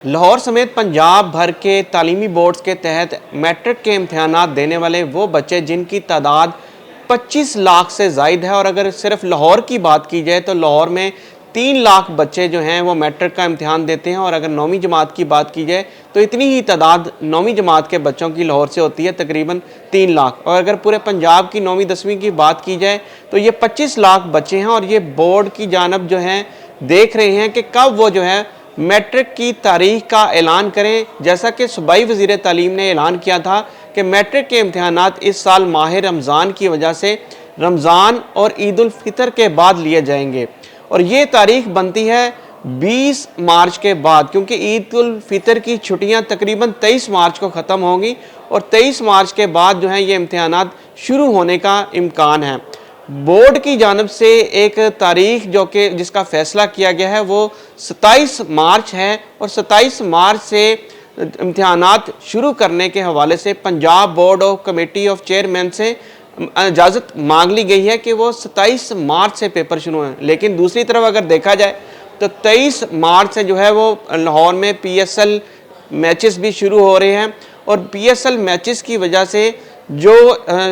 लाहौर समेत पंजाब भर के तालीमी बोर्ड्स के तहत मैट्रिक के इम्तहानात देने वाले वो बच्चे जिनकी तादाद 25 लाख से ज़ायद है, और अगर सिर्फ लाहौर की बात की जाए तो लाहौर में 3 लाख बच्चे जो हैं वो मैट्रिक का इम्तहान देते हैं। और अगर 9वीं जमात की बात की जाए तो इतनी ही तादाद 9वीं जमात के बच्चों की लाहौर से होती है, तकरीबन 3 लाख। और अगर पूरे पंजाब की 9वीं 10वीं की बात की जाए तो ये 25 लाख बच्चे हैं, और ये बोर्ड की जानब जो है देख रहे हैं कि कब वो जो है मैट्रिक की तारीख का ऐलान करें। जैसा कि सूबाई वज़ीर तालीम ने ऐलान किया था कि मैट्रिक के इम्तहानात इस साल माह रमज़ान की वजह से रमज़ान और ईद उल फितर के बाद लिए जाएंगे, और ये तारीख बनती है 20 मार्च के बाद, क्योंकि ईद उल फितर की छुट्टियां तकरीबन 23 मार्च को ख़त्म होंगी और 23 मार्च के बाद जो है ये इम्तहानात शुरू होने का इम्कान है। बोर्ड की जानब से एक तारीख जो कि जिसका फ़ैसला किया गया है वो 27 मार्च है, और 27 मार्च से इम्तहानात शुरू करने के हवाले से Punjab board of committee of chairman से इजाज़त मांग ली गई है कि वो 27 मार्च से पेपर शुरू हैं। लेकिन दूसरी तरफ अगर देखा जाए तो 23 मार्च से जो है वो लाहौर में PSL मैचेस भी शुरू हो रहे हैं, और PSL मैचेस की वजह से जो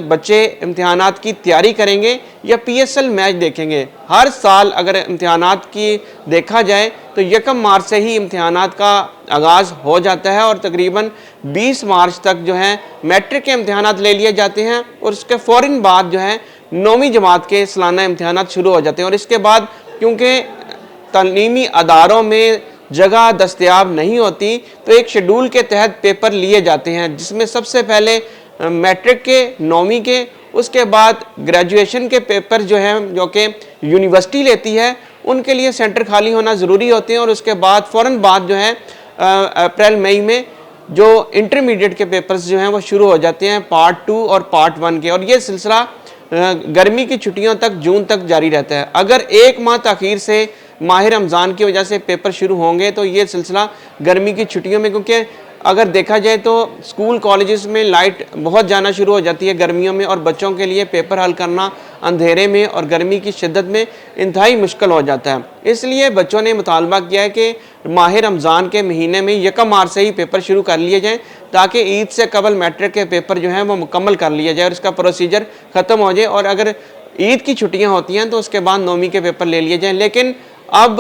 बच्चे इम्तहानात की तैयारी करेंगे या PSL मैच देखेंगे, हर साल अगर इम्तहानात की देखा जाए तो 1 मार्च से ही इम्तहानात का आगाज़ हो जाता है, और तकरीबन 20 मार्च तक जो है मैट्रिक के इम्तहानात ले लिए जाते हैं, और उसके फ़ौरन बाद जो है 9वीं जमात के सालाना इम्तहानात शुरू हो जाते हैं। और इसके बाद क्योंकि तालीमी अदारों में जगह दस्तयाब नहीं होती तो एक शेड्यूल के तहत पेपर लिए जाते हैं, जिसमें सबसे पहले मैट्रिक के 9वीं के, उसके बाद ग्रेजुएशन के पेपर जो हैं जो कि यूनिवर्सिटी लेती है उनके लिए सेंटर खाली होना ज़रूरी होते हैं, और उसके बाद फ़ौरन बाद जो है अप्रैल मई में जो इंटरमीडिएट के पेपर्स जो हैं वो शुरू हो जाते हैं, पार्ट 2 और पार्ट 1 के, और ये सिलसिला गर्मी की छुट्टियों तक जून तक जारी रहता है। अगर 1 माह ताख़ीर से माह रमज़ान की वजह से पेपर शुरू होंगे तो ये सिलसिला गर्मी की छुट्टियों में, क्योंकि अगर देखा जाए तो स्कूल कॉलेजेस में लाइट बहुत जाना शुरू हो जाती है गर्मियों में, और बच्चों के लिए पेपर हल करना अंधेरे में और गर्मी की शिद्दत में इंतहाई मुश्किल हो जाता है। इसलिए बच्चों ने मुतालबा किया है कि माह रमज़ान के महीने में 1 मार्च से ही पेपर शुरू कर लिए जाएँ, ताकि ईद से कबल मैट्रिक के पेपर जो हैं वो मुकम्मल कर लिया जाए और इसका प्रोसीजर ख़त्म हो जाए, और अगर ईद की छुट्टियाँ होती हैं तो उसके बाद 9वीं के पेपर ले लिए जाएँ। लेकिन अब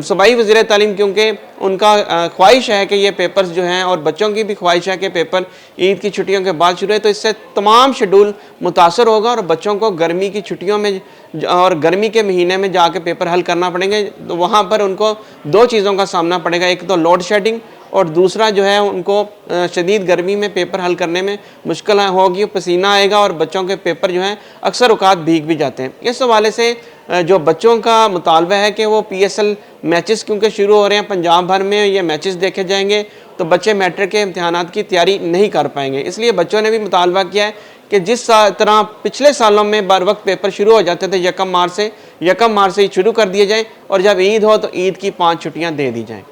सूबाई वज़ीर तालीम क्योंकि उनका ख्वाहिश है कि ये पेपर्स जो हैं, और बच्चों की भी ख्वाहिश है कि पेपर ईद की छुट्टियों के बाद शुरू है, तो इससे तमाम शेड्यूल मुतासर होगा, और बच्चों को गर्मी की छुट्टियों में और गर्मी के महीने में जाके पेपर हल करना पड़ेंगे। तो वहाँ पर उनको 2 चीज़ों का सामना पड़ेगा, एक तो लोड शेडिंग, और दूसरा जो है उनको शदीद गर्मी में पेपर हल करने में मुश्किल होगी, पसीना आएगा, और बच्चों के पेपर जो हैं अक्सर औकात भीग भी जाते हैं। इस हवाले से जो बच्चों का मुतालबा है कि वो PSL मैचेस क्योंकि शुरू हो रहे हैं पंजाब भर में, ये मैचेस देखे जाएंगे तो बच्चे मैट्रिक के इम्तहानात की तैयारी नहीं कर पाएंगे। इसलिए बच्चों ने भी मुतालबा किया है कि जिस तरह पिछले सालों में बर वक्त पेपर शुरू हो जाते थे 1 मार्च से, 1 मार्च से ही शुरू कर दिए जाएँ, और जब ईद हो तो ईद की 5 छुट्टियाँ दे दी जाएँ।